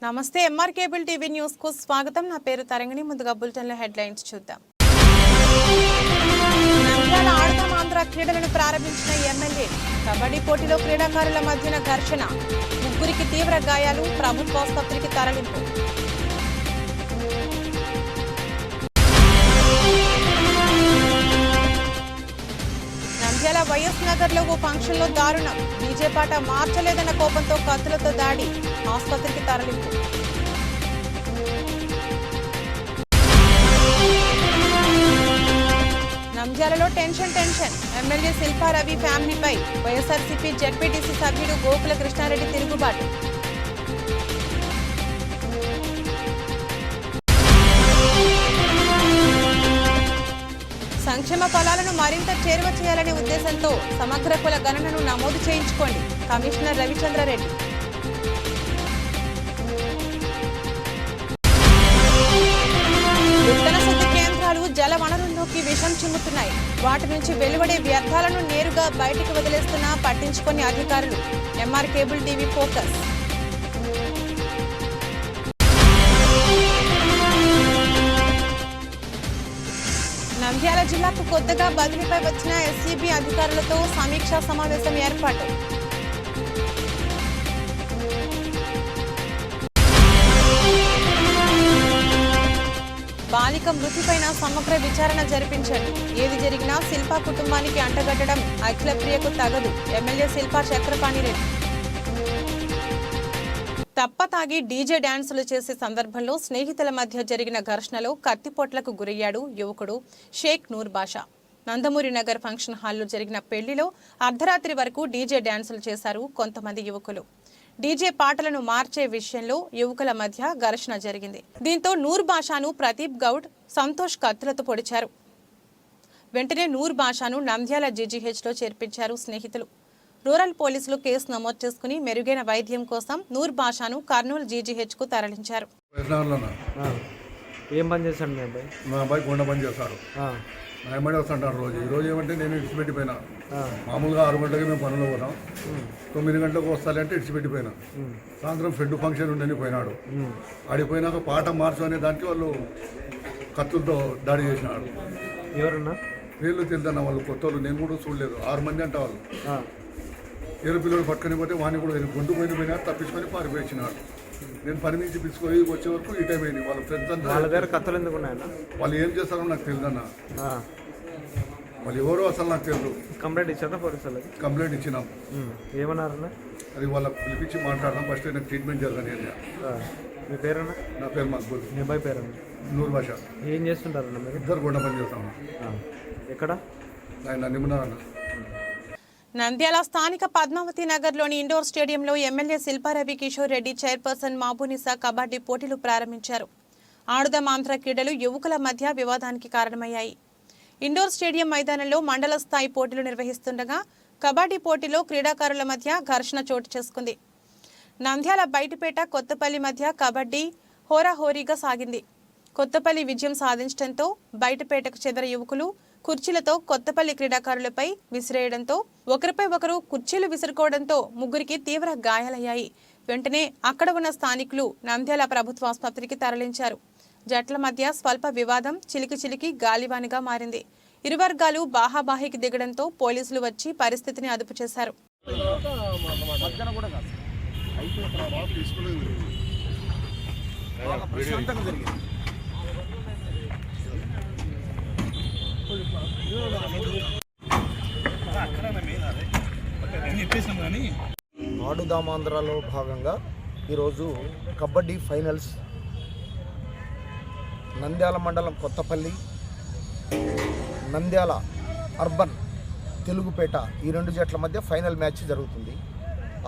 నమస్తే MR cable TV news కు స్వాగతం. నా పేరు తరంగిణి. ముందుగా బులెటిన్ లో హెడ్లైన్స్ చూద్దాం. నంద్యాల ఆడదాం ఆంధ్ర క్రీడలను ప్రారంభించిన ఎమ్మెల్యే. కబడ్డీ పోటీలో క్రీడాకారుల మధ్యన ఘర్షణ, ముగ్గురికి తీవ్ర గాయాలు, ప్రభుత్వ ఆసుపత్రికి తరలింపు. నంద్యాల వైఎస్ నగర్ లో ఓ ఫంక్షన్ లో దారుణం, డీజే పాట మార్చలేదన్న కోపంతో కత్తులతో దాడి, ఆసుపత్రికి తరలింపు. నంద్యాలలో టెన్షన్, ఎమ్మెల్యే శిల్పా రవి ఫ్యామిలీపై వైఎస్ఆర్సీపీ జెడ్పీటీసీ సభ్యుడు గోకుల కృష్ణారెడ్డి తిరుగుబాటు. సంక్షేమ ఫలాలను మరింత చేరువ చేయాలనే ఉద్దేశంతో సమగ్ర కుల గణనను నమోదు చేయించుకోండి, కమిషనర్ రవిచంద్రారెడ్డి. విత్తన శుద్ధి కేంద్రాలు జల వనరుల్లోకి విషం చిమ్ముతున్నాయి. వాటి నుంచి వెలువడే వ్యర్థాలను నేరుగా బయటికి వదిలేస్తున్నా పట్టించుకొని అధికారులు. M R cable TV focus. Nandyal జిల్లాకు కొత్తగా బదిలీపై వచ్చిన ఎస్సీబీ అధికారులతో సమీక్షా సమావేశం ఏర్పాటు. బాలిక మృతిపైన సమగ్ర విచారణ జరిపించండి. ఏది జరిగినా శిల్పా కుటుంబానికి అంటగట్టడం అఖిలప్రియకు తగదు, ఎమ్మెల్యే శిల్పా చక్రపాణిరెడ్డి. తప్పతాగి డీజే డాన్సులు చేసే సందర్భంలో స్నేహితుల మధ్య జరిగిన ఘర్షణలో కత్తిపోట్లకు గురయ్యాడు యువకుడు షేక్ నూర్ బాషా. నందమూరి నగర్ ఫంక్షన్ హాల్లో జరిగిన పెళ్లిలో అర్ధరాత్రి వరకు డీజే డాన్సులు చేశారు కొంతమంది యువకులు. డీజే పాటలను మార్చే విషయంలో యువకుల మధ్య ఘర్షణ జరిగింది. దీంతో నూర్ బాషాను ప్రదీప్ గౌడ్, సంతోష్ కత్తులతో పొడిచారు. వెంటనే నూర్ బాషాను నంద్యాల జీజీహెచ్లో చేర్పించారు స్నేహితులు. రూరల్ పోలీసులు కేసు నమోదు చేసుకుని మెరుగైన వైద్యం కోసం నూర్ బాషాను కర్నూలు జీజీహెచ్కు తరలించారు. ఏం పని చేస్తాడు మీ అబ్బాయి? మా అబ్బాయి కొండ పని చేస్తాడు. నా ఎమ్మడే వస్తుంటారు రోజు. ఈరోజు ఏమంటే నేను ఇడిచిపెట్టిపోయినా. మామూలుగా 6 గంటలకి మేము పనులు పోతాం, 9 గంటలకు వస్తాలి అంటే ఇడిచిపెట్టిపోయినా. సాయంత్రం ఫ్రెండ్ ఫంక్షన్ ఉండని పోయినాడు. ఆడిపోయినాక పాట మార్చు అనే దానికి వాళ్ళు కత్తులతో దాడి చేసినాడు. ఎవరన్నా వీళ్ళు తెలుదన్న వాళ్ళు కొత్త వాళ్ళు, నేను కూడా చూడలేదు. 6 మంది అంటే వాళ్ళు. ఏరు పిల్లలు పట్టుకొని పోతే వాడిని కూడా గొంతు పోయినా తప్పించుకొని పారిపోయినాడు. నేను పని నుంచి పిలుచుకొని వచ్చే వరకు ఈ టైం అయింది. వాళ్ళ ఫ్రెండ్స్ అంతా వాళ్ళ దగ్గర కత్తులు ఎందుకు ఉన్నాయన్న? వాళ్ళు ఏం చేస్తారో నాకు తెలియదన్న. వాళ్ళు ఎవరో అసలు నాకు తెలియదు. కంప్లైంట్ ఇచ్చారా పోలీసులకి? కంప్లైంట్ ఇచ్చినాం. ఏమన్నారన్నా? అది వాళ్ళకి పిలిపించి మాట్లాడదాం, ఫస్ట్ నాకు ట్రీట్మెంట్ జరగని. మీ పేరన్నా? నా పేరు మక్బూల్. మీ అబ్బాయి పేరన్నా? నూర్ బాషా. ఏం చేస్తుంటారన్న మీరు? ఇద్దరు కొండ పని చేస్తాము. ఎక్కడ? ఆయన నిమ్మన్నారన్న. నంద్యాల స్థానిక పద్మావతి నగర్లోని ఇండోర్ స్టేడియంలో ఎమ్మెల్యే శిల్పా రవి కిషోర్ రెడ్డి చైర్పర్సన్ మాబూనిసా కబడ్డీ పోటీలు ప్రారంభించారు. ఆడదాం ఆంధ్ర క్రీడలు యువకుల మధ్య వివాదానికి కారణమయ్యాయి. ఇండోర్ స్టేడియం మైదానంలో మండల స్థాయి పోటీలు నిర్వహిస్తుండగా కబడ్డీ పోటీలో క్రీడాకారుల మధ్య ఘర్షణ చోటు చేసుకుంది. నంద్యాల బయటపేట కొత్తపల్లి మధ్య కబడ్డీ హోరాహోరీగా సాగింది. కొత్తపల్లి విజయం సాధించడంతో బయటపేటకు చెందిన యువకులు కుర్చీలతో కొత్తపల్లి క్రీడాకారులపై విసిరేయడంతో ఒకరిపై ఒకరు కుర్చీలు విసురుకోవడంతో ముగ్గురికి తీవ్ర గాయాలయ్యాయి. వెంటనే అక్కడ ఉన్న స్థానికులు నంద్యాల ప్రభుత్వ ఆసుపత్రికి తరలించారు. జట్ల మధ్య స్వల్ప వివాదం చిలికి గాలివానిగా మారింది. ఇరు వర్గాలు బాహాబాహికి దిగడంతో పోలీసులు వచ్చి పరిస్థితిని అదుపు చేశారు. ఆడుదామాంధ్రలో భాగంగా ఈరోజు కబడ్డీ ఫైనల్స్ నంద్యాల మండలం కొత్తపల్లి, నంద్యాల అర్బన్ తెలుగుపేట ఈ 2 జట్ల మధ్య ఫైనల్ మ్యాచ్ జరుగుతుంది.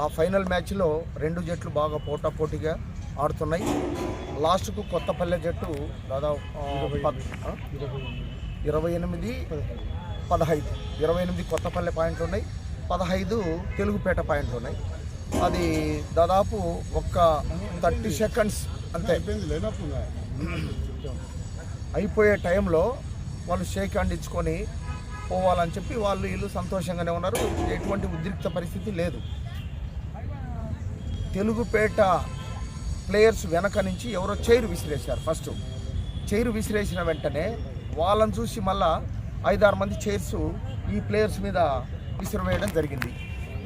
ఆ ఫైనల్ మ్యాచ్లో 2 జట్లు బాగా పోటాపోటీగా ఆడుతున్నాయి. లాస్ట్కు కొత్తపల్లి జట్టు దాదాపు 28 కొత్తపల్లి పాయింట్లు ఉన్నాయి, 15 తెలుగుపేట పాయింట్లు ఉన్నాయి. అది దాదాపు ఒక్క 30 సెకండ్స్ అంతే అయిపోయే టైంలో వాళ్ళు షేక్ హ్యాండ్ ఇచ్చుకొని పోవాలని చెప్పి వాళ్ళు వీళ్ళు సంతోషంగానే ఉన్నారు. ఎటువంటి ఉద్రిక్త పరిస్థితి లేదు. తెలుగుపేట ప్లేయర్స్ వెనక నుంచి ఎవరో చైర్ విసిరేశారు. ఫస్ట్ చైర్ విసిరేసిన వెంటనే వాళ్ళని చూసి మళ్ళా 5-6 మంది చైర్స్ ఈ ప్లేయర్స్ మీద విసిరివేయడం జరిగింది.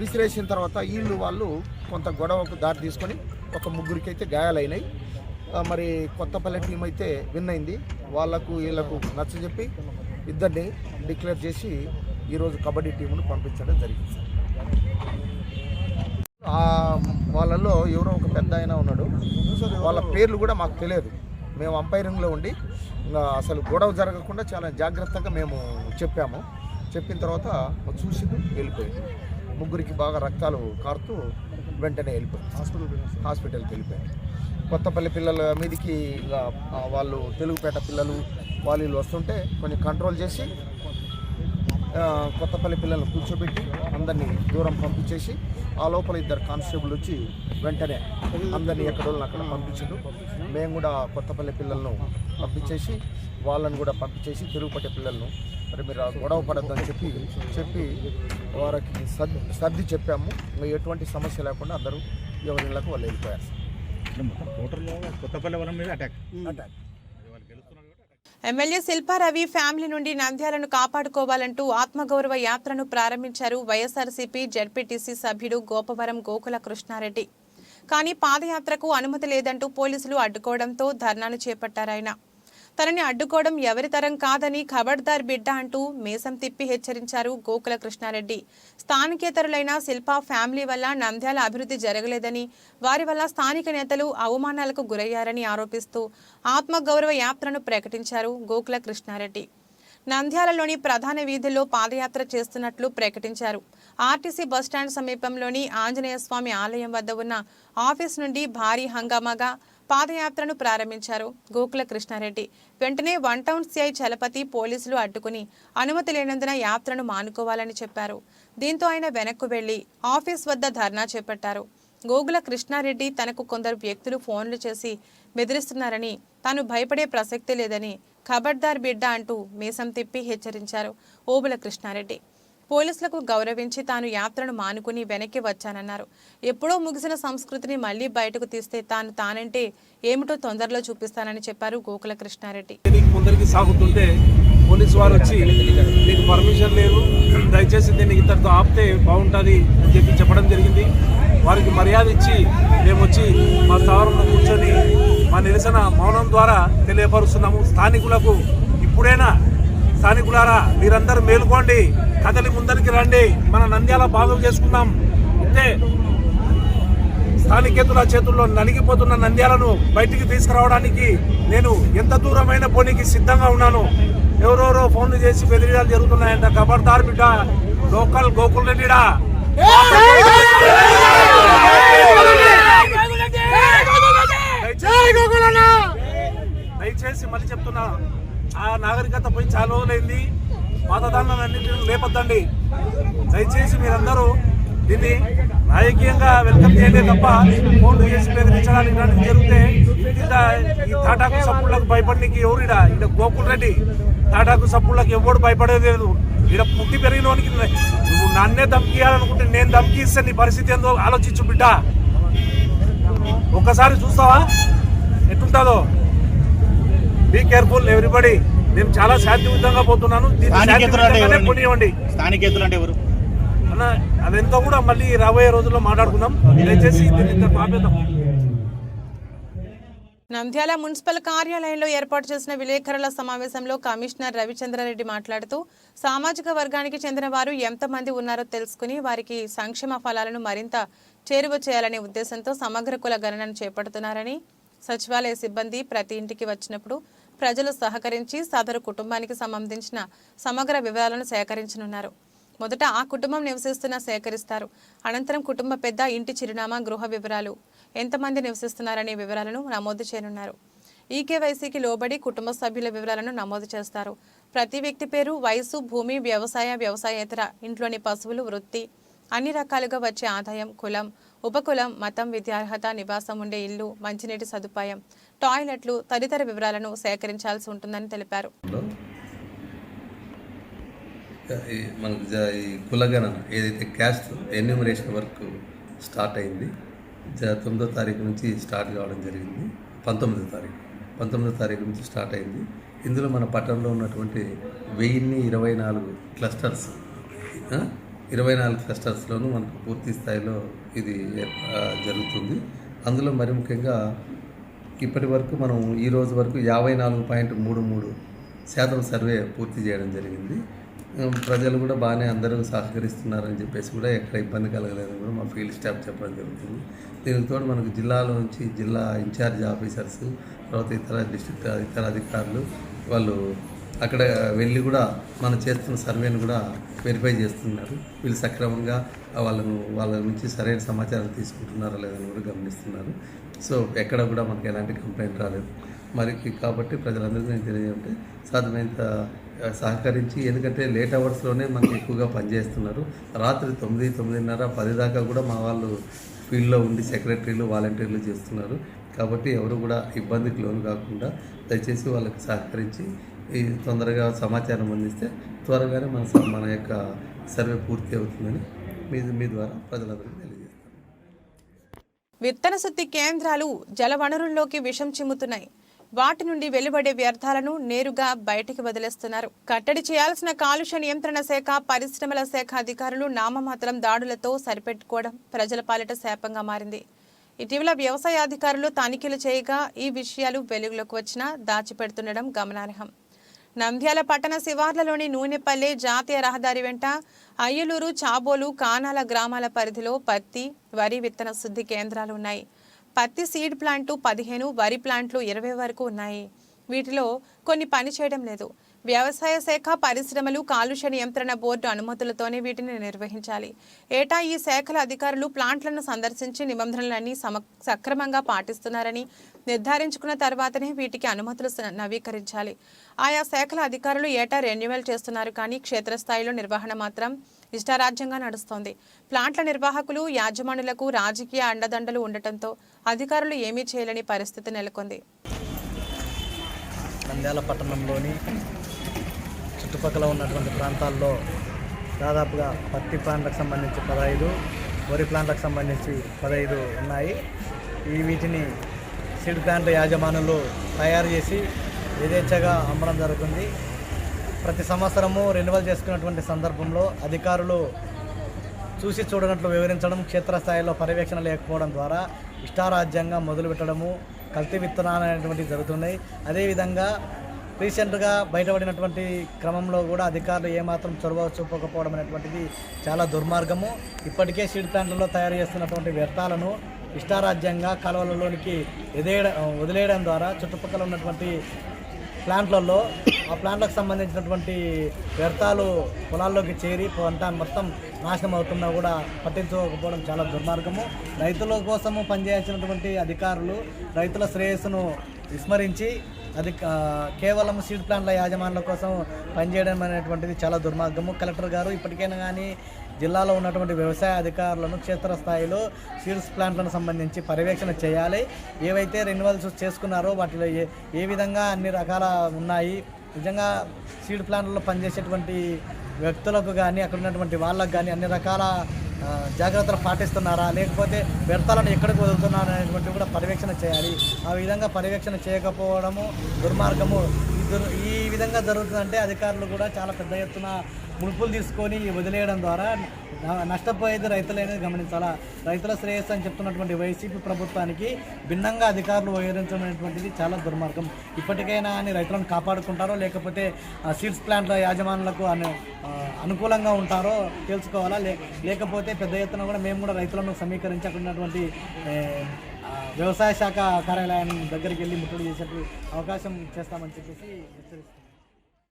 విసిరేసిన తర్వాత వాళ్ళు కొంత గొడవకు దారి తీసుకొని ఒక 3 అయితే గాయాలైనాయి. మరి కొత్తపల్లి టీం అయితే విన్ అయింది. వీళ్ళకు నచ్చజెప్పి 2 డిక్లేర్ చేసి ఈరోజు కబడ్డీ టీమును పంపించడం జరిగింది. వాళ్ళల్లో ఎవరో ఒక పెద్ద ఆయన ఉన్నాడు, వాళ్ళ పేర్లు కూడా మాకు తెలియదు. మేము అంపైరింగ్లో ఉండి అసలు గొడవ జరగకుండా చాలా జాగ్రత్తగా మేము చెప్పాము. చెప్పిన తర్వాత చూసి వెళ్ళిపోయింది. 3 బాగా రక్తాలు కారుతూ వెంటనే వెళ్ళిపోయింది, హాస్పిటల్కి వెళ్ళిపోయింది. కొత్తపల్లి పిల్లల మీదికి వాళ్ళు తెలుగుపేట పిల్లలు వాళ్ళు వస్తుంటే కొంచెం కంట్రోల్ చేసి కొత్తపల్లి పిల్లలను కూర్చోబెట్టి అందరినీ దూరం పంపించేసి ఆ లోపల 2 కానిస్టేబుల్ వచ్చి వెంటనే అందరినీ ఎక్కడోళ్ళని అక్కడ పంపించారు. మేము కూడా కొత్తపల్లి పిల్లలను పంపించేసి వాళ్ళని కూడా పంపించేసి తెలుగుపేట పిల్లలను మరి మీరు గొడవ పడద్దని చెప్పి వారికి సర్ది చెప్పాము. ఎటువంటి సమస్య లేకుండా అందరూ ఎవరిళ్ళకు వాళ్ళు వెళ్ళిపోయారు. ఎమ్మెల్యే శిల్పారవి ఫ్యామిలీ నుండి నంద్యాలను కాపాడుకోవాలంటూ ఆత్మగౌరవ యాత్రను ప్రారంభించారు వైఎస్ఆర్సీపీ జెడ్పీటీసీ సభ్యుడు గోపవరం గోకుల కృష్ణారెడ్డి. కానీ పాదయాత్రకు అనుమతి లేదంటూ పోలీసులు అడ్డుకోవడంతో ధర్నాను చేపట్టారాయన. తనని అడ్డుకోవడం ఎవరి తరం కాదని ఖబర్దార్ బిడ్డ అంటూ మీసం తిప్పి హెచ్చరించారు గోకుల కృష్ణారెడ్డి. స్థానికేతరులైన శిల్పా ఫ్యామిలీ వల్ల నంద్యాల అభివృద్ధి జరగలేదని, వారి వల్ల స్థానిక నేతలు అవమానాలకు గురయ్యారని ఆరోపిస్తూ ఆత్మగౌరవ యాత్రను ప్రకటించారు గోకుల కృష్ణారెడ్డి. నంద్యాలలోని ప్రధాన వీధుల్లో పాదయాత్ర చేస్తున్నట్లు ప్రకటించారు. ఆర్టీసీ బస్టాండ్ సమీపంలోని ఆంజనేయ స్వామి ఆలయం వద్ద ఉన్న ఆఫీస్ నుండి భారీ హంగామాగా పాదయాత్రను ప్రారంభించారు గోకుల కృష్ణారెడ్డి. వెంటనే 1 టౌన్ సిఐ చలపతి పోలీసులు అడ్డుకుని అనుమతి లేనందున యాత్రను మానుకోవాలని చెప్పారు. దీంతో ఆయన వెనక్కు వెళ్లి ఆఫీస్ వద్ద ధర్నా చేపట్టారు. గోకుల కృష్ణారెడ్డి తనకు కొందరు వ్యక్తులు ఫోన్లు చేసి బెదిరిస్తున్నారని, తాను భయపడే ప్రసక్తి లేదని ఖబర్దార్ బిడ్డ అంటూ మీసం తిప్పి హెచ్చరించారు ఓబుల కృష్ణారెడ్డి. పోలీసులకు గౌరవించి తాను యాత్రను మానుకుని వెనక్కి వచ్చానన్నారు. ఎప్పుడో ముగిసిన సంస్కృతిని మళ్లీ బయటకు తీస్తే తానంటే ఏమిటో తొందరలో చూపిస్తానని చెప్పారు గోకుల కృష్ణారెడ్డి. ముందరికి సాగుతుంటే పోలీసు వారు వచ్చి నీకు పర్మిషన్ లేదు, దయచేసి దీన్ని ఇతరుతో ఆపితే బాగుంటుంది అని చెప్పడం జరిగింది. వారికి మర్యాద ఇచ్చి మేము వచ్చి మా స్థావరంలో కూర్చొని మా నిరసన మౌనం ద్వారా తెలియపరుస్తున్నాము. స్థానికులకు ఇప్పుడైనా స్థానికులారా మీరందరూ మేలుకోండి, కదలి ముందరికి రండి, మన నంద్యాల బాగు చేసుకుందాం. అంటే స్థానికేతుల చేతుల్లో నలిగిపోతున్న నంద్యాలను బయటికి తీసుకురావడానికి నేను ఎంత దూరమైన పోనీకి సిద్ధంగా ఉన్నాను. ఎవరెవరో ఫోన్లు చేసి బెదిరియాలు జరుగుతున్నాయంట. ఖబర్దార్ బిడ్డ, లోకల్ గోకుల్ రెడ్డిడా. దయచేసి మళ్ళీ చెప్తున్నా, ఆ నాగరికత పోయి చాలా రోజులైంది. పాతదాన్లన్నింటినీ లేపొద్దండి. దయచేసి మీరందరూ దీన్ని రాజకీయంగా వెల్కమ్ చేయండి తప్ప ఫోన్లు చేసి బెదిరించడానికి ఇలాంటివి జరిగితే ఈ తాటాకు సప్పుళ్లకు భయపడడానికి ఎవరిడా? ఇక్కడ గోకుల్ రెడ్డి తాటాకు సప్పుళ్లకు ఎవడు భయపడేది లేదు. ఇక్కడ పుట్టి పెరిగిన వానికి నువ్వు నన్నే దమ్కియాలనుకుంటే నేను దమ్కి ఇస్తే నీ పరిస్థితి ఏందో ఆలోచించు బిడ్డ. ఒక్కసారి చూస్తావా ఎట్లుంటుందో. Be careful everybody. నేను చాలా శాంతియుతంగా పోతున్నాను. స్థానికేతులు అంటే ఎవరు అన్న అదెంతో కూడా మళ్ళీ రాబోయే రోజుల్లో మాట్లాడుకుందాం. దయచేసి ఆపేద్దాం. నంద్యాల మున్సిపల్ కార్యాలయంలో ఏర్పాటు చేసిన విలేకరుల సమావేశంలో కమిషనర్ రవిచంద్రారెడ్డి మాట్లాడుతూ సామాజిక వర్గానికి చెందిన వారు ఎంతమంది ఉన్నారో తెలుసుకుని వారికి సంక్షేమ ఫలాలను మరింత చేరువ చేయాలనే ఉద్దేశంతో సమగ్ర కుల గణనను చేపడుతున్నారని, సచివాలయ సిబ్బంది ప్రతి ఇంటికి వచ్చినప్పుడు ప్రజలు సహకరించి సదరు కుటుంబానికి సంబంధించిన సమగ్ర వివరాలను సేకరించనున్నారు. మొదట ఆ కుటుంబం నివసిస్తున్న సేకరిస్తారు. అనంతరం కుటుంబ పెద్ద, ఇంటి చిరునామా, గృహ వివరాలు, ఎంతమంది నివసిస్తున్నారనే వివరాలను నమోదు చేయనున్నారు. ఈకేవైసీకి లోబడి కుటుంబ సభ్యుల వివరాలను నమోదు చేస్తారు. ప్రతి వ్యక్తి పేరు, వయసు, భూమి, వ్యవసాయేతర, ఇంట్లోని పశువులు, వృత్తి, అన్ని రకాలుగా వచ్చే ఆదాయం, కులం, ఉపకులం, మతం, విద్యార్హత, నివాసం ఉండే ఇల్లు, మంచినీటి సదుపాయం, టాయిలెట్లు తదితర వివరాలను సేకరించాల్సి ఉంటుందని తెలిపారు. మనకు ఈ కులగణన ఏదైతే క్యాస్ట్ ఎన్యూమరేషన్ వర్క్ స్టార్ట్ అయింది, 9వ తారీఖు నుంచి స్టార్ట్ కావడం జరిగింది. 19వ తారీఖు నుంచి స్టార్ట్ అయింది. ఇందులో మన పట్టణంలో ఉన్నటువంటి 1024 క్లస్టర్స్ 24 క్లస్టర్స్లోనూ మనకు పూర్తి స్థాయిలో ఇది జరుగుతుంది. అందులో మరి ముఖ్యంగా ఇప్పటి వరకు మనం ఈ రోజు వరకు 54.33% సర్వే పూర్తి చేయడం జరిగింది. ప్రజలు కూడా బాగానే అందరూ సహకరిస్తున్నారని చెప్పేసి కూడా ఎక్కడ ఇబ్బంది కలగలేదని కూడా మా ఫీల్డ్ స్టాఫ్ చెప్పడం జరుగుతుంది. దీనికి తోడు మనకు జిల్లాలో నుంచి జిల్లా ఇన్ఛార్జ్ ఆఫీసర్స్, తర్వాత ఇతర అధికారులు వాళ్ళు అక్కడ వెళ్ళి కూడా మనం చేస్తున్న సర్వేను కూడా వెరిఫై చేస్తున్నారు. వీళ్ళు సక్రమంగా వాళ్ళ నుంచి సరైన సమాచారం తీసుకుంటున్నారా లేదని కూడా గమనిస్తున్నారు. సో ఎక్కడ కూడా మనకు ఎలాంటి కంప్లైంట్ రాలేదు. మరి కాబట్టి ప్రజలందరికీ నేను తెలియజేయంటే సాధ్యమైనంత సహకరించి, ఎందుకంటే లేట్ అవర్స్లోనే మనకి ఎక్కువగా పనిచేస్తున్నారు. రాత్రి 9, 9:30, 10 దాకా కూడా మా వాళ్ళు ఫీల్డ్లో ఉండి సెక్రటరీలు, వాలంటీర్లు చేస్తున్నారు. కాబట్టి ఎవరు కూడా ఇబ్బందికి లోను కాకుండా దయచేసి వాళ్ళకి సహకరించి ఈ తొందరగా సమాచారం అందిస్తే త్వరగానే మన యొక్క సర్వే పూర్తి అవుతుందని మీ ద్వారా ప్రజలందరికీ తెలియజేస్తాను. విత్తన శుద్ధి కేంద్రాలు జల వనరుల్లోకి విషం చిమ్ముతున్నాయి. వాటి నుండి వెలువడే వ్యర్థాలను నేరుగా బయటికి వదిలేస్తున్నారు. కట్టడి చేయాల్సిన కాలుష్య నియంత్రణ శాఖ, పరిశ్రమల శాఖ అధికారులు నామమాత్రం దాడులతో సరిపెట్టుకోవడం ప్రజల పాలిట శాపంగా మారింది. ఇటీవల వ్యవసాయ అధికారులు తనిఖీలు చేయగా ఈ విషయాలు వెలుగులోకి వచ్చినా దాచిపెడుతుండడం గమనార్హం. నంద్యాల పట్టణ శివార్లలోని నూనెపల్లె జాతీయ రహదారి వెంట అయ్యలూరు, చాబోలు, కానాల గ్రామాల పరిధిలో పత్తి, వరి విత్తన శుద్ధి కేంద్రాలు ఉన్నాయి. పత్తి సీడ్ ప్లాంట్లు 15, వరి ప్లాంట్లు 20 వరకు ఉన్నాయి. వీటిలో కొన్ని పనిచేయడం లేదు. వ్యవసాయ శాఖ, పరిశ్రమలు, కాలుష్య నియంత్రణ బోర్డు అనుమతులతోనే వీటిని నిర్వహించాలి. ఏటా ఈ శాఖల అధికారులు ప్లాంట్లను సందర్శించి నిబంధనలన్నీ సక్రమంగా పాటిస్తున్నారని నిర్ధారించుకున్న తర్వాతనే వీటికి అనుమతులు నవీకరించాలి. ఆయా శాఖల అధికారులు ఏటా రెన్యువల్ చేస్తున్నారు, కానీ క్షేత్రస్థాయిలో నిర్వహణ మాత్రం ఇష్టారాజ్యంగా నడుస్తోంది. ప్లాంట్ల నిర్వాహకులు, యాజమానులకు రాజకీయ అండదండలు ఉండటంతో అధికారులు ఏమీ చేయలేని పరిస్థితి నెలకొంది. నంద్యాల పట్టణంలోని చుట్టుపక్కల ఉన్నటువంటి ప్రాంతాల్లో దాదాపుగా పత్తి ప్లాంట్లకు సంబంధించి 15, వరి ప్లాంట్లకు సంబంధించి 15 ఉన్నాయి. వీటిని సీడ్ ప్లాంట్ యాజమానులు తయారు చేసి యథేచ్ఛగా అమ్మడం జరుగుతుంది. ప్రతి సంవత్సరము రెన్యువల్ చేసుకున్నటువంటి సందర్భంలో అధికారులు చూసి చూడనట్లు వివరించడం, క్షేత్రస్థాయిలో పర్యవేక్షణ లేకపోవడం ద్వారా ఇష్టారాజ్యంగా మొదలుపెట్టడము, కల్తీ విత్తనాలు అనేటువంటివి జరుగుతున్నాయి. అదేవిధంగా రీసెంట్గా బయటపడినటువంటి క్రమంలో కూడా అధికారులు ఏమాత్రం చొరవ చూపకపోవడం అనేటువంటిది చాలా దుర్మార్గము. ఇప్పటికే సీడ్ ప్లాంట్లలో తయారు చేస్తున్నటువంటి వ్యర్థాలను ఇష్టారాజ్యంగా కాలువలలోనికి వదిలేయడం ద్వారా చుట్టుపక్కల ఉన్నటువంటి ప్లాంట్లలో ఆ ప్లాంట్లకు సంబంధించినటువంటి వ్యర్థాలు పొలాల్లోకి చేరి పంట మొత్తం నాశనం అవుతున్నా కూడా పట్టించుకోకపోవడం చాలా దుర్మార్గము. రైతుల కోసము పనిచేయాల్సినటువంటి అధికారులు రైతుల శ్రేయస్సును విస్మరించి కేవలం సీడ్ ప్లాంట్ల యాజమాన్యాల కోసం పనిచేయడం అనేటువంటిది చాలా దుర్మార్గము. కలెక్టర్ గారు ఇప్పటికైనా కానీ జిల్లాలో ఉన్నటువంటి వ్యవసాయ అధికారులను క్షేత్రస్థాయిలో సీడ్స్ ప్లాంట్లను సంబంధించి పర్యవేక్షణ చేయాలి. ఏవైతే రెన్యువల్స్ చేసుకున్నారో వాటిలో ఏ విధంగా అన్ని రకాల ఉన్నాయి, నిజంగా సీడ్ ప్లాంట్లలో పనిచేసేటువంటి వ్యక్తులకు కానీ అక్కడ ఉన్నటువంటి వాళ్ళకు కానీ అన్ని రకాల జాగ్రత్తలు పాటిస్తున్నారా, లేకపోతే వ్యర్థాలను ఎక్కడికి వదులుతున్నారా అనేటువంటివి కూడా పర్యవేక్షణ చేయాలి. ఆ విధంగా పర్యవేక్షణ చేయకపోవడము దుర్మార్గము. ఈ విధంగా జరుగుతుందంటే అధికారులు కూడా చాలా పెద్ద ఎత్తున ముడుపులు తీసుకొని వదిలేయడం ద్వారా నష్టపోయేది రైతులనేది గమనించాలా. రైతుల శ్రేయస్సు అని చెప్తున్నటువంటి వైసీపీ ప్రభుత్వానికి భిన్నంగా అధికారులు వ్యవహరించడం అనేటువంటిది చాలా దుర్మార్గం. ఇప్పటికైనా అని రైతులను కాపాడుకుంటారో లేకపోతే సీడ్స్ ప్లాంట్ల యాజమానులకు అనుకూలంగా ఉంటారో తెలుసుకోవాలా. లేకపోతే పెద్ద ఎత్తున కూడా మేము కూడా రైతులను సమీకరించి అక్కడ ఉన్నటువంటి వ్యవసాయ శాఖ కార్యాలయం దగ్గరికి వెళ్ళి ముట్టడి చేసే అవకాశం చేస్తామని చెప్పేసి హెచ్చరిస్తున్నాం.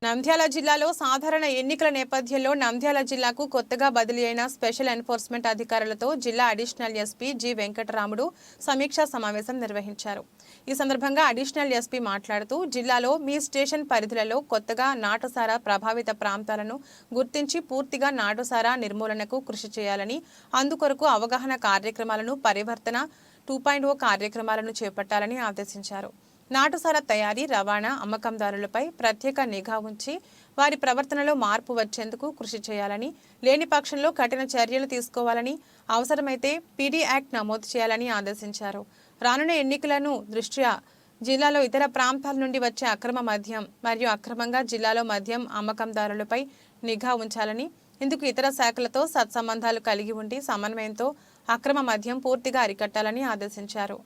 నంద్యాల జిల్లాలో సాధారణ ఎన్నికల నేపథ్యంలో నంద్యాల జిల్లాకు కొత్తగా బదిలీ అయిన స్పెషల్ ఎన్ఫోర్స్మెంట్ అధికారులతో జిల్లా అడిషనల్ ఎస్పీ జి వెంకటరాముడు సమీక్షా సమావేశం నిర్వహించారు. ఈ సందర్భంగా అడిషనల్ ఎస్పీ మాట్లాడుతూ, జిల్లాలో మీ స్టేషన్ పరిధులలో కొత్తగా నాటుసారా ప్రభావిత ప్రాంతాలను గుర్తించి పూర్తిగా నాటుసారా నిర్మూలనకు కృషి చేయాలని, అందుకొరకు అవగాహన కార్యక్రమాలను, పరివర్తన 2.0 కార్యక్రమాలను చేపట్టాలని ఆదేశించారు. నాటుసారా తయారీ, రవాణా, అమ్మకందారులపై ప్రత్యేక నిఘా ఉంచి వారి ప్రవర్తనలో మార్పు వచ్చేందుకు కృషి చేయాలని, లేని పక్షంలో కఠిన చర్యలు తీసుకోవాలని, అవసరమైతే పీడీ యాక్ట్ నమోదు చేయాలని ఆదేశించారు. రానున్న ఎన్నికలను దృష్ట్యా జిల్లాలో ఇతర ప్రాంతాల నుండి వచ్చే అక్రమ మద్యం మరియు అక్రమంగా జిల్లాలో మద్యం అమ్మకందారులపై నిఘా ఉంచాలని, ఇందుకు ఇతర శాఖలతో సత్సంబంధాలు కలిగి ఉండి సమన్వయంతో అక్రమ మద్యం పూర్తిగా అరికట్టాలని ఆదేశించారు.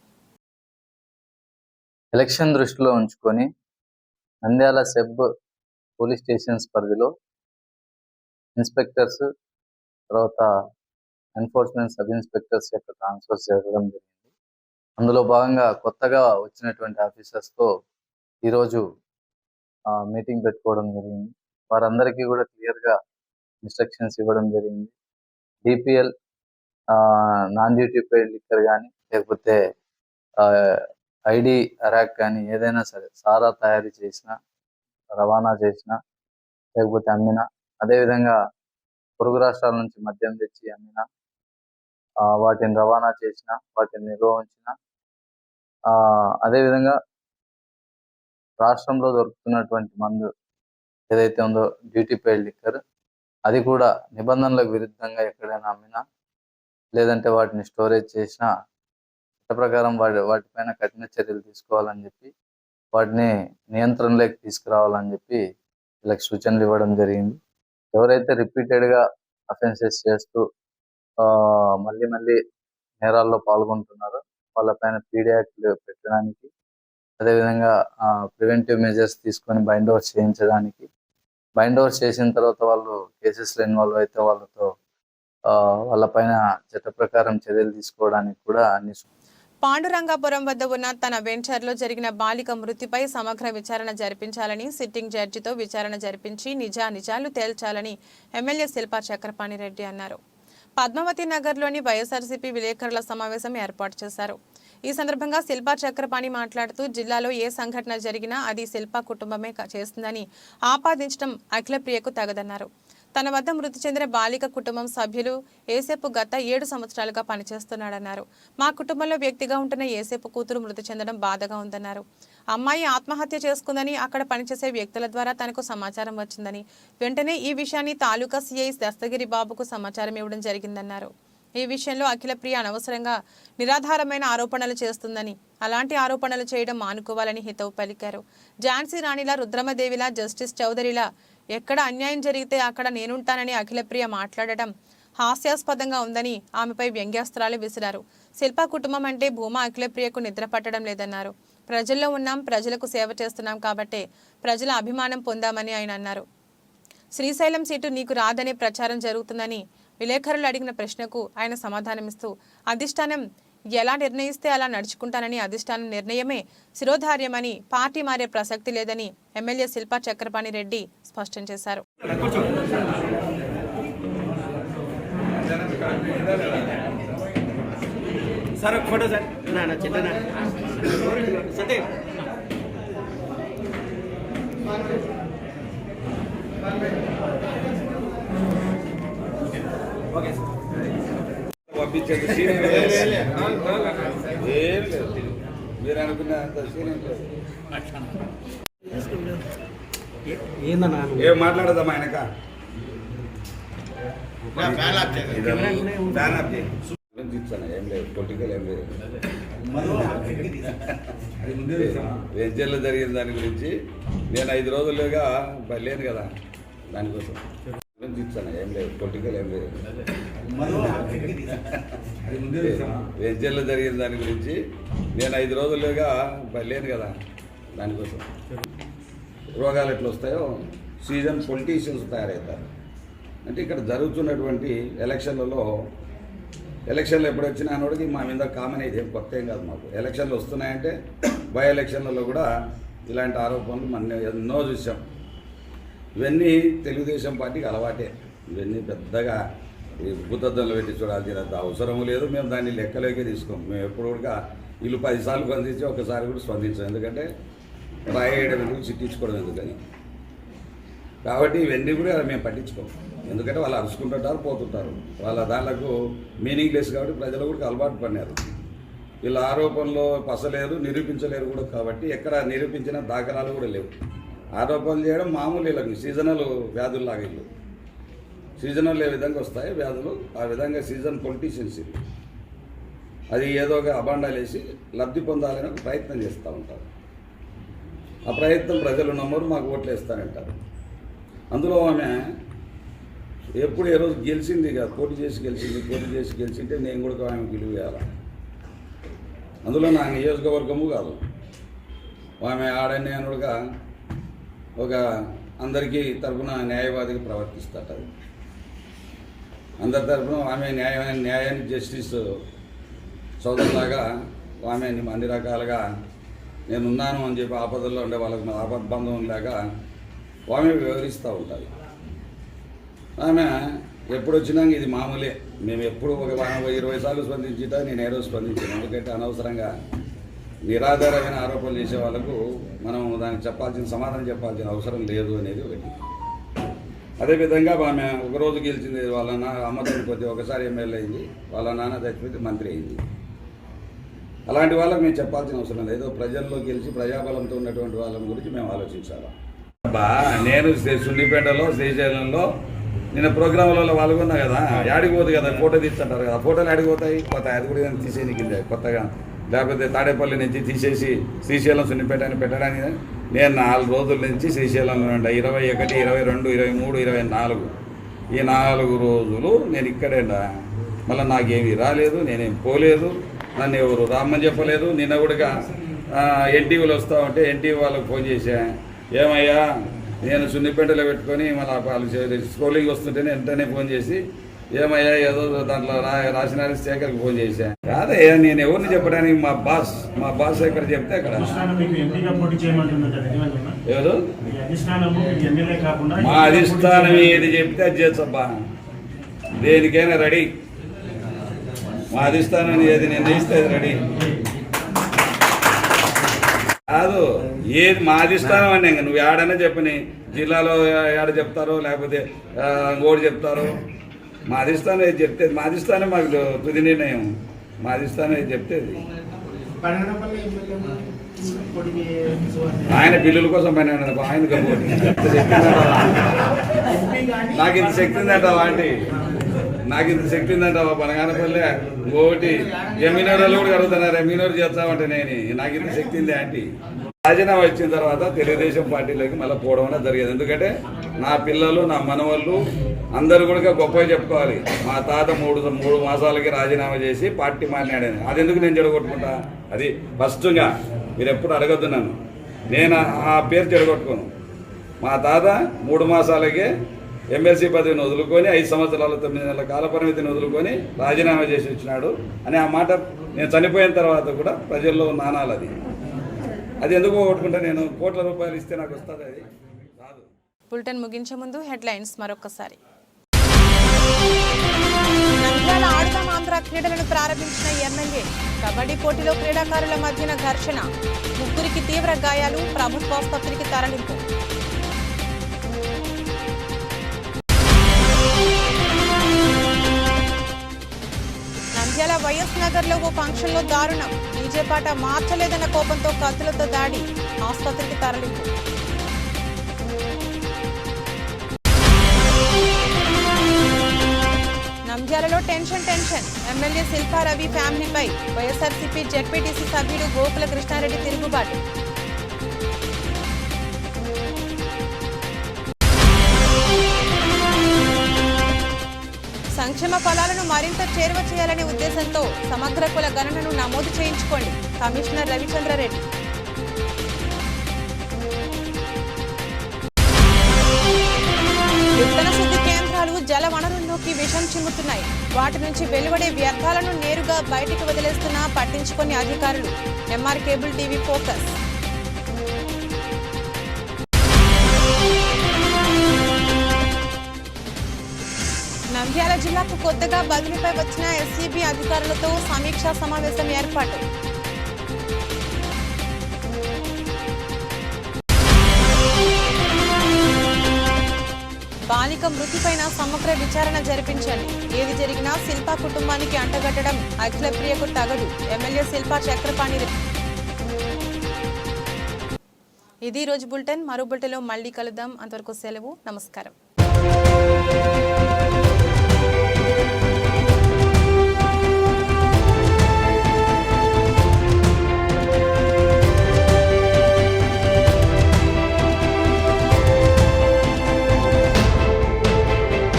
ఎలక్షన్ దృష్టిలో ఉంచుకొని నంద్యాల సెబ్ పోలీస్ స్టేషన్స్ పరిధిలో ఇన్స్పెక్టర్స్, తర్వాత ఎన్ఫోర్స్మెంట్ సబ్ ఇన్స్పెక్టర్స్ యొక్క ట్రాన్స్ఫర్స్ జరగడం జరిగింది. అందులో భాగంగా కొత్తగా వచ్చినటువంటి ఆఫీసర్స్తో ఈరోజు మీటింగ్ పెట్టుకోవడం జరిగింది. వారందరికీ కూడా క్లియర్గా ఇన్స్ట్రక్షన్స్ ఇవ్వడం జరిగింది. DPL, non duty paid liquor కానీ, లేకపోతే ఐడి అరాక్ కానీ ఏదైనా సరే సారా తయారు చేసిన, రవాణా చేసిన, లేకపోతే అమ్మిన, అదేవిధంగా పొరుగు రాష్ట్రాల నుంచి మద్యం తెచ్చి అమ్మిన, వాటిని రవాణా చేసిన, వాటిని నిల్వ ఉంచిన, అదేవిధంగా రాష్ట్రంలో దొరుకుతున్నటువంటి మందు ఏదైతే ఉందో డ్యూటీ పెయిడ్ లిక్కర్, అది కూడా నిబంధనలకు విరుద్ధంగా ఎక్కడైనా అమ్మినా, లేదంటే వాటిని స్టోరేజ్ చేసినా చట్ట ప్రకారం వాటిపైన కఠిన చర్యలు తీసుకోవాలని చెప్పి, వాటిని నియంత్రణలోకి తీసుకురావాలని చెప్పి వీళ్ళకి సూచనలు ఇవ్వడం జరిగింది. ఎవరైతే రిపీటెడ్గా అఫెన్సెస్ చేస్తూ మళ్ళీ మళ్ళీ నేరాల్లో పాల్గొంటున్నారో వాళ్ళపైన పీడీ యాక్ట్ పెట్టడానికి, అదేవిధంగా ప్రివెంటివ్ మెజర్స్ తీసుకొని బైండ్ ఓవర్స్ చేయించడానికి, బైండ్ ఓవర్స్ చేసిన తర్వాత వాళ్ళు కేసెస్లో ఇన్వాల్వ్ అయితే వాళ్ళపైన చట్ట ప్రకారం చర్యలు తీసుకోవడానికి కూడా అన్ని. పాండురంగాపురం వద్ద ఉన్న తన వెంచర్లో జరిగిన బాలిక మృతిపై సమగ్ర విచారణ జరిపించాలని సిట్టింగ్ జడ్జితో విచారణ జరిపించి నిజాలు తేల్చాలని ఎమ్మెల్యే శిల్పా చక్రపాణి రెడ్డి అన్నారు. పద్మావతి నగర్లోని వైఎస్ఆర్సీపీ విలేకరుల సమావేశం ఏర్పాటు చేశారు. ఈ సందర్భంగా శిల్పా చక్రపాణి మాట్లాడుతూ జిల్లాలో ఏ సంఘటన జరిగినా అది శిల్పా కుటుంబమే చేస్తుందని ఆపాదించడం అఖిలప్రియకు తగదన్నారు. తన వద్ద మృతి చెందిన బాలిక కుటుంబం సభ్యులు ఏసేపు గత 7 సంవత్సరాలుగా పనిచేస్తున్నాడన్నారు. మా కుటుంబంలో వ్యక్తిగా ఉంటున్న ఏసేపు కూతురు మృతి చెందడం బాధగా ఉందన్నారు. అమ్మాయి ఆత్మహత్య చేసుకుందని అక్కడ పనిచేసే వ్యక్తుల ద్వారా తనకు సమాచారం వచ్చిందని, వెంటనే ఈ విషయాన్ని తాలూకా సిఐ దస్తగిరి బాబుకు సమాచారం ఇవ్వడం జరిగిందన్నారు. ఈ విషయంలో అఖిలప్రియ అనవసరంగా నిరాధారమైన ఆరోపణలు చేస్తుందని, అలాంటి ఆరోపణలు చేయడం మానుకోవాలని హితవు పలికారు. ఝాన్సీ రాణిలా, రుద్రమదేవిలా, జస్టిస్ చౌదరిలా ఎక్కడ అన్యాయం జరిగితే అక్కడ నేనుంటానని అఖిలప్రియ మాట్లాడటం హాస్యాస్పదంగా ఉందని ఆమెపై వ్యంగ్యాస్త్రాలు విసిరారు. శిల్పా కుటుంబం అంటే భూమా అఖిలప్రియకు నిద్ర పట్టడం లేదన్నారు. ప్రజల్లో ఉన్నాం, ప్రజలకు సేవ చేస్తున్నాం కాబట్టే ప్రజల అభిమానం పొందామని ఆయన అన్నారు. శ్రీశైలం సీటు నీకు రాదనే ప్రచారం జరుగుతుందని విలేకరులు అడిగిన ప్రశ్నకు ఆయన సమాధానమిస్తూ అధిష్టానం ఎలా నిర్ణయిస్తే అలా నడుచుకుంటానని, అధిష్టానం నిర్ణయమే శిరోధార్యమని, పార్టీ మారే ప్రసక్తి లేదని ఎమ్మెల్యే శిల్పా చక్రపాణి రెడ్డి స్పష్టం చేశారు. పంపించేది సీన్ ఏం లేదు. మీరు అనుకున్నంత సీన్ లేదు. ఏం మాట్లాడదాం ఆయనక ఇచ్చాను. ఏం లేదు, పొలిటికల్ ఏం లేదు. వెంచర్లో జరిగిన దాని గురించి నేను 5 రోజులుగా లేను కదా, దానికోసం ఇచ్చాను. ఏం లేదు, పొలిటికల్ ఏం లేదు. వెంచర్లో జరిగిన దాని గురించి నేను 5 రోజులుగా లేను కదా, దానికోసం. రోగాలు ఎట్లా వస్తాయో సీజన్ పొలిటీషియన్స్ తయారవుతారు. అంటే ఇక్కడ జరుగుతున్నటువంటి ఎలక్షన్లలో ఎప్పుడు వచ్చినా అనోడికి మా మీద కామన్ అయితే ఏం కొత్త ఏం కాదు మాకు. ఎలక్షన్లు వస్తున్నాయంటే బై ఎలక్షన్లలో కూడా ఇలాంటి ఆరోపణలు మనం ఎన్నో చూసాం. ఇవన్నీ తెలుగుదేశం పార్టీకి అలవాటే. ఇవన్నీ పెద్దగా భూతద్దంలో పెట్టి చూడాల్సినంత అవసరం లేదు. మేము దాన్ని లెక్కలోకి తీసుకోం. మేము ఎప్పుడు కూడా వీళ్ళు 10 సార్లు స్పందించి ఒకసారి కూడా స్పందించాం. ఎందుకంటే రాయడం ఎందుకు, చిట్టించుకోవడం ఎందుకని. కాబట్టి ఇవన్నీ కూడా మేము పట్టించుకోం. ఎందుకంటే వాళ్ళు అరుచుకుంటుంటారు, పోతుంటారు. వాళ్ళ దాంట్లో మీనింగ్లెస్ కాబట్టి ప్రజలు కూడా అలవాటు పడినారు. వీళ్ళ ఆరోపణలో పసలేరు, నిరూపించలేరు కూడా. కాబట్టి ఎక్కడ నిరూపించిన దాఖలాలు కూడా లేవు. ఆరోపణలు చేయడం మామూలు. వీళ్ళకి సీజనల్ వ్యాధుల్లాగా ఇల్లు సీజనల్ ఏ విధంగా వస్తాయి వ్యాధులు, ఆ విధంగా సీజన్ పొలిటీషియన్స్ ఇది. అది ఏదో ఒక అబాండాలు వేసి లబ్ధి పొందాలని ఒక ప్రయత్నం చేస్తూ ఉంటారు. ఆ ప్రయత్నం ప్రజలు నమ్మరు, మాకు ఓట్లు వేస్తారంటారు. అందులో ఆమె ఎప్పుడు ఏ రోజు గెలిచింది కాదు, పోటీ చేసి గెలిచింటే నేను కూడా ఆమె గెలుపు వేయాలి. అందులో నా నియోజకవర్గము కాదు, ఆమె ఆడన్యానుడుగా ఒక అందరికీ తరఫున న్యాయవాదిగా ప్రవర్తిస్తాట. అందరి తరఫున ఆమె న్యాయాన్ని జస్టిస్ సోదరులాగా ఆమె అన్ని రకాలుగా నేనున్నాను అని చెప్పి ఆపదల్లో ఉండే వాళ్ళకి ఆపద్బంధం లేక ఆమె వివరిస్తూ ఉంటుంది. ఆమె ఎప్పుడు వచ్చినా ఇది మామూలే. మేము ఎప్పుడు ఒక 20 సార్లు స్పందించిట, నేను ఏ రోజు స్పందించాను. ఎందుకంటే అనవసరంగా నిరాధారమైన ఆరోపణలు చేసే వాళ్ళకు మనం దానికి సమాధానం చెప్పాల్సిన అవసరం లేదు అనేది ఒకటి. అదేవిధంగా ఆమె ఒకరోజు గెలిచింది, వాళ్ళ అమ్మ చనిపోతే ఒకసారి ఎమ్మెల్యే అయింది, వాళ్ళ నాన్న చచ్చిపోతే మంత్రి అయింది. అలాంటి వాళ్ళకి మేము చెప్పాల్సిన అవసరం లేదు. ప్రజల్లో గెలిచి ప్రజాబలంతో ఉన్నటువంటి వాళ్ళ గురించి మేము ఆలోచించాలి. నేను సున్నిపేటలో, శ్రీశైలంలో నిన్న ప్రోగ్రాంలలో పాల్గొన్నా కదా, యాడికి పోదు కదా, ఫోటో తీస్తుంటారు కదా, ఫోటోలు యాడిపోతాయి, కొత్త అది కూడా తీసేయనికింది కొత్తగా. లేకపోతే తాడేపల్లి నుంచి తీసేసి శ్రీశైలం సున్నిపేట అని పెట్టడానికి నేను 4 రోజుల నుంచి శ్రీశైలంలో ఉండా. 21, 22, 23, 24 ఈ 4 రోజులు నేను ఇక్కడే. మళ్ళీ నాకేమీ రాలేదు, నేనేం పోలేదు, నన్ను ఎవరు రామ్మని చెప్పలేదు. నిన్న కూడా ఎన్టీవీలో వస్తూ ఉంటే ఎన్టీవీ వాళ్ళకి ఫోన్ చేశా, ఏమయ్యా నేను సున్నిపేటలో పెట్టుకొని మళ్ళీ వాళ్ళు స్క్రోలింగ్ వస్తుంటేనే వెంటనే ఫోన్ చేసి, ఏమయ్యా ఏదో దాంట్లో రాసిన శేఖర్కి ఫోన్ చేశా. కాదయ్యా నేను ఎవరిని చెప్పడానికి, మా బాస్ ఎక్కడ చెప్తే అక్కడ. ఎవరు మా అధిష్టానం ఏది చెప్తే అది చేసబ్బా, దేనికైనా రెడీ. మా అధిష్టానం ఏది నిర్ణయిస్తే అది రెడీ కాదు. ఏది మా అధిష్టానం అని నువ్వు ఏడైనా చెప్పని, జిల్లాలో ఏడ చెప్తారో లేకపోతే ఇంకోటి చెప్తారో, మా అధిష్టానం ఏది చెప్తే మా అధిష్టానం మాకు తుది నిర్ణయం. మా అధిష్టానం ఏది చెప్తేది. ఆయన బిల్లుల కోసం పని ఆయన నాకు ఇంత శక్తి ఉందంటావా ఆంటీ, నాకు ఇంత శక్తి ఉందంటావా పనగానపల్లి ఇంకోటి ఎమ్మినోళ్ళు కూడా కడుగుతున్నారు, ఎమ్మినోరు చేస్తామంటే నాకు ఇంత శక్తి ఉంది ఆంటీ. రాజీనామా ఇచ్చిన తర్వాత తెలుగుదేశం పార్టీలోకి మళ్ళీ పోవడం అనేది జరిగేది. ఎందుకంటే నా పిల్లలు, నా మనవాళ్ళు అందరూ కూడా గొప్పగా చెప్పుకోవాలి. మా తాత 3 మాసాలకి రాజీనామా చేసి పార్టీ మారినాడని. అది ఎందుకు నేను చెడగొట్టుకుంటా? అది ఫస్ట్గా మీరు ఎప్పుడు అడగద్దు నన్ను, నేను ఆ పేరు చెడగొట్టుకోను. మా తాత 3 మాసాలకే ఎమ్మెల్సీ పదవిని వదులుకొని 5 సంవత్సరాల 9 నెలల కాల పరిమితిని వదులుకొని రాజీనామా చేసి వచ్చినాడు అని ఆ మాట నేను చనిపోయిన తర్వాత కూడా ప్రజల్లో నానాలి. అది ఎందుకు పోగొట్టుకుంటా? నేను కోట్ల రూపాయలు ఇస్తే నాకు వస్తుంది, అది రాదు. బులెటిన్ ముగించే ముందు హెడ్లైన్స్ మరొకసారి. నంద్యాల ఆడదాం ఆంధ్ర క్రీడలను ప్రారంభించిన ఎమ్మెల్యే. కబడ్డీ పోటీలో క్రీడాకారుల మధ్యన ఘర్షణ, 3 తీవ్ర గాయాలు, ప్రభుత్వాసుపత్రికి తరలింపు. నంద్యాల వైఎస్ నగర్ లో ఓ ఫంక్షన్ లో దారుణం, డీజే పాట మార్చలేదన్న కోపంతో కత్తులతో దాడి, ఆసుపత్రికి తరలింపు. నంద్యాలలో టెన్షన్, ఎమ్మెల్యే శిల్పా రవి ఫ్యామిలీపై వైఎస్ఆర్సీపీ జెడ్పీటీసీ సభ్యుడు గోకుల కృష్ణారెడ్డి తిరుగుబాటు. సంక్షేమ ఫలాలను మరింత చేరువ చేయాలనే ఉద్దేశంతో సమగ్ర కుల గణనను నమోదు చేయించుకోండి, కమిషనర్ రవిచంద్రారెడ్డి. విత్తన శుద్ధి కేంద్రాలు జల వనరుల్లోకి విషం చిమ్ముతున్నాయి. వాటి నుంచి వెలువడే వ్యర్థాలను నేరుగా బయటికి వదిలేస్తున్నా పట్టించుకొని అధికారులు. M R cable TV focus. Nandyal జిల్లాకు కొత్తగా బదిలీపై వచ్చిన ఎస్సీబీ అధికారులతో సమీక్షా సమావేశం ఏర్పాటు. బాలిక మృతిపైన సమగ్ర విచారణ జరిపించండి. ఏది జరిగినా శిల్పా కుటుంబానికి అంటగట్టడం అఖిలప్రియకు తగదు. ఎమ్మెల్యే శిల్పా చక్రపాణి. ఇది రోజు బులెటిన్. మరో బులెటిన్లో మళ్ళీ కలుద్దాం. అంతవరకు సెలవు. నమస్కారం.